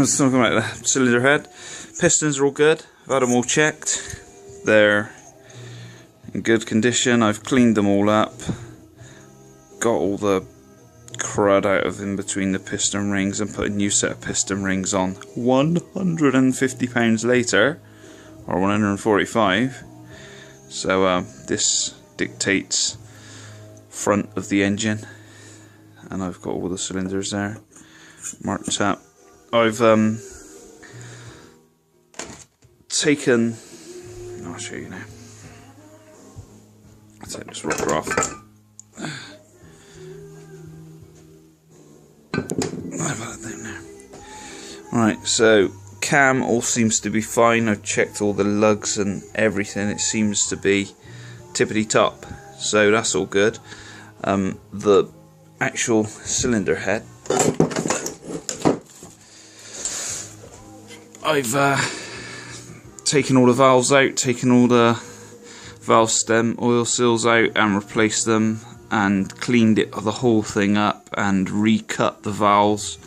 was talking about the cylinder head. Pistons are all good. I've had them all checked. They're in good condition. I've cleaned them all up. Got all the crud out of in between the piston rings and put a new set of piston rings on. £150 later, or 145. So this dictates front of the engine, and I've got all the cylinders there marked up. I've taken, I'll show you now. I'll take this rocker off. I've had it down there. Right, so cam all seems to be fine. I've checked all the lugs and everything. It seems to be tippity top, so that's all good. The actual cylinder head, I've taken all the valves out, taken all the valve stem oil seals out and replaced them, and cleaned the whole thing up and recut the valves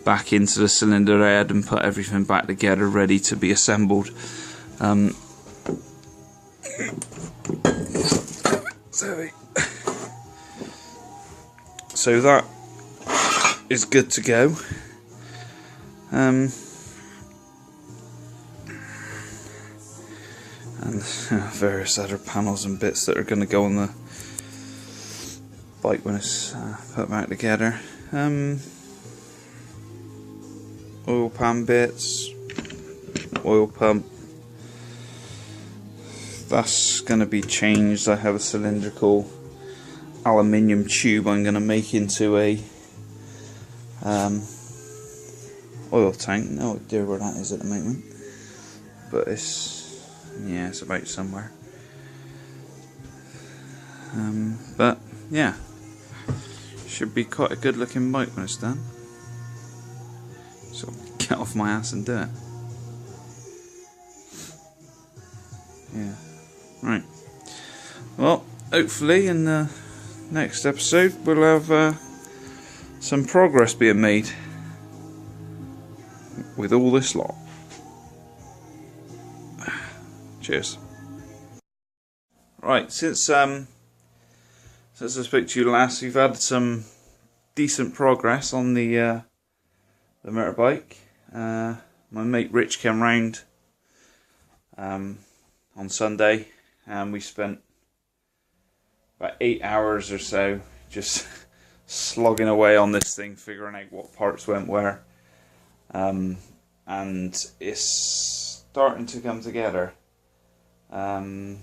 back into the cylinder head and put everything back together ready to be assembled. So that is good to go. And various other panels and bits that are going to go on the bike when it's put back together. Oil pan bits, oil pump, that's going to be changed. I have a cylindrical aluminium tube I'm going to make into a oil tank. No idea where that is at the moment, but it's about somewhere. But yeah, should be quite a good looking bike when it's done. So get off my ass and do it. Yeah, right. Well, hopefully in the next episode we'll have some progress being made with all this lot. Cheers. Right, since I spoke to you last, we've had some decent progress on the motorbike. My mate Rich came round on Sunday, and we spent about 8 hours or so just slogging away on this thing, figuring out what parts went where, and it's starting to come together. I'll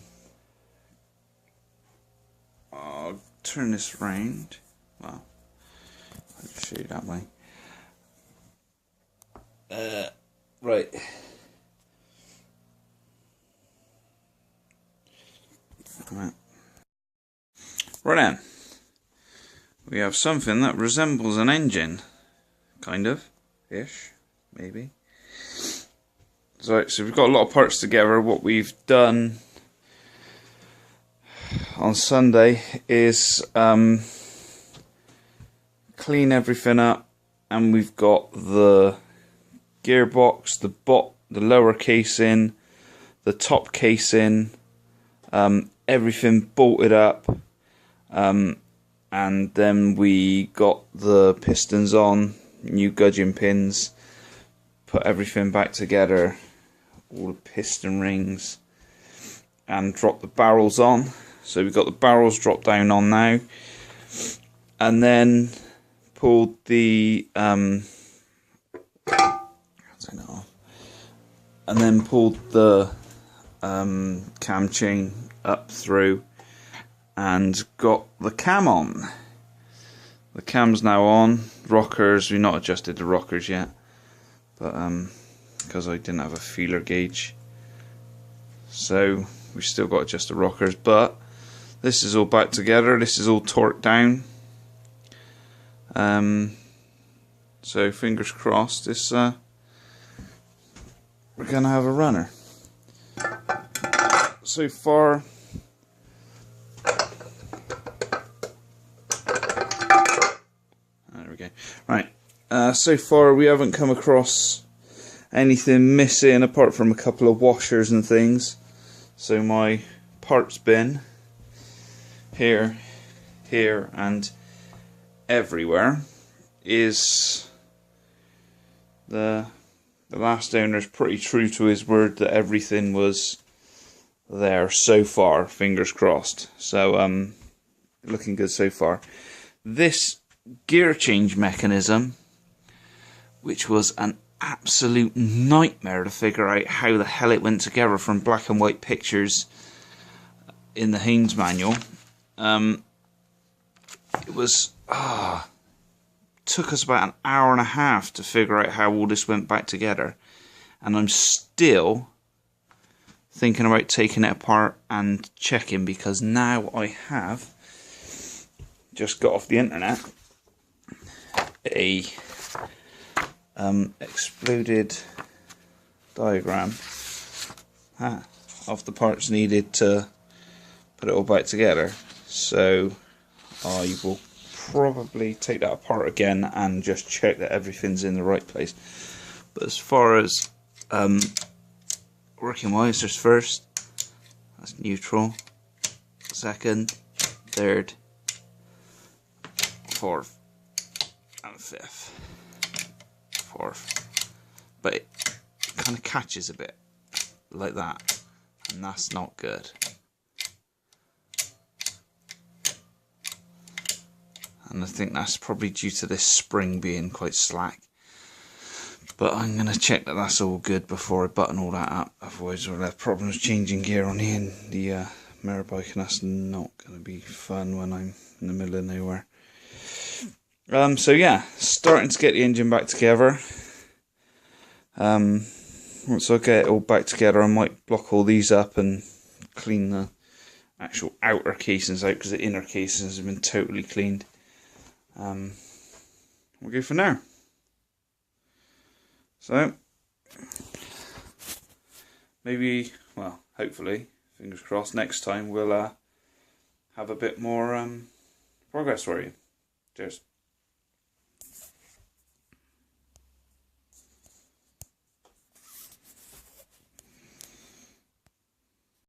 turn this round. Well, I'll show you that way. Right. Right then. We have something that resembles an engine. Kind of. Ish. Maybe. So we've got a lot of parts together. What we've done on Sunday is clean everything up, and we've got the gearbox, the lower casing, the top casing, everything bolted up, and then we got the pistons on, new gudgeon pins, put everything back together, all the piston rings, and dropped the barrels on. So we've got the barrels dropped down on now, and then pulled the cam chain up through and got the cam on. The cam's now on. Rockers, we've not adjusted the rockers yet, but because I didn't have a feeler gauge, so we've still got to adjust the rockers. But this is all back together. This is all torqued down. So fingers crossed, this we're gonna have a runner. So far, there we go. Right, So far we haven't come across anything missing apart from a couple of washers and things. So my parts bin here, here and everywhere is the last owner's pretty true to his word that everything was there so far, fingers crossed. So looking good so far. This gear change mechanism, which was an absolute nightmare to figure out how the hell it went together from black and white pictures in the Haynes manual. It was took us about an hour and a half to figure out how all this went back together, and I'm still thinking about taking it apart and checking, because now I have just got off the internet a exploded diagram of the parts needed to put it all back together. So I will probably take that apart again and just check that everything's in the right place. But as far as working wires, first, that's neutral, second, third, fourth, and fifth. Fourth. But it kind of catches a bit like that, and that's not good. And I think that's probably due to this spring being quite slack. But I'm going to check that that's all good before I button all that up. Otherwise we'll have problems changing gear on the mirror bike, and that's not going to be fun when I'm in the middle of nowhere. So yeah, starting to get the engine back together. Once I get it all back together, I might block all these up and clean the actual outer casings out, because the inner casings have been totally cleaned. We'll go from there. So maybe, well, hopefully, fingers crossed, next time we'll have a bit more progress for you. Cheers.